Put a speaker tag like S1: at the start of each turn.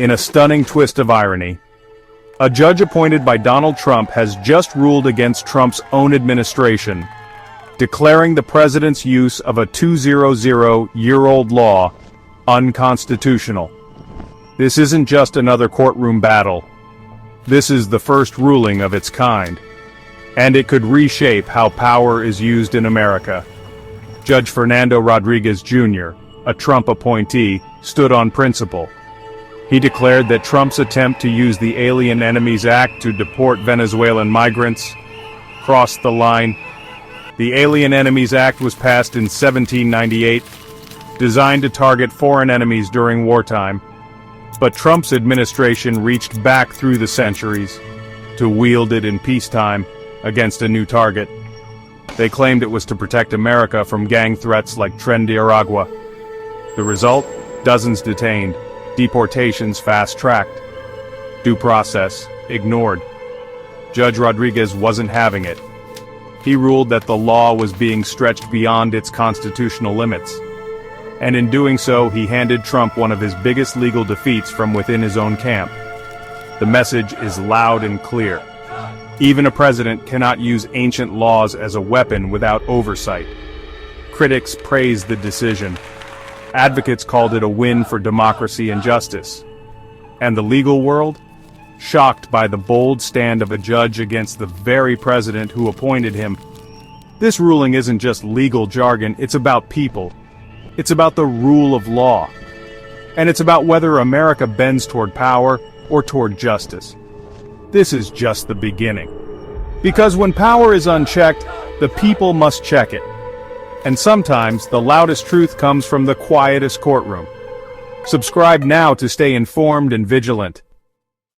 S1: In a stunning twist of irony, a judge appointed by Donald Trump has just ruled against Trump's own administration, declaring the president's use of a 200-year-old law unconstitutional. This isn't just another courtroom battle. This is the first ruling of its kind, and it could reshape how power is used in America. Judge Fernando Rodriguez Jr., a Trump appointee, stood on principle. He declared that Trump's attempt to use the Alien Enemies Act to deport Venezuelan migrants crossed the line. The Alien Enemies Act was passed in 1798, designed to target foreign enemies during wartime. But Trump's administration reached back through the centuries to wield it in peacetime against a new target. They claimed it was to protect America from gang threats like Tren de Aragua. The result? Dozens detained. Deportations fast-tracked. Due process ignored. Judge Rodriguez wasn't having it. He ruled that the law was being stretched beyond its constitutional limits. And in doing so, he handed Trump one of his biggest legal defeats from within his own camp. The message is loud and clear. Even a president cannot use ancient laws as a weapon without oversight. Critics praised the decision. Advocates called it a win for democracy and justice. And the legal world? Shocked by the bold stand of a judge against the very president who appointed him. This ruling isn't just legal jargon, it's about people. It's about the rule of law. And it's about whether America bends toward power or toward justice. This is just the beginning. Because when power is unchecked, the people must check it. And sometimes, the loudest truth comes from the quietest courtroom. Subscribe now to stay informed and vigilant.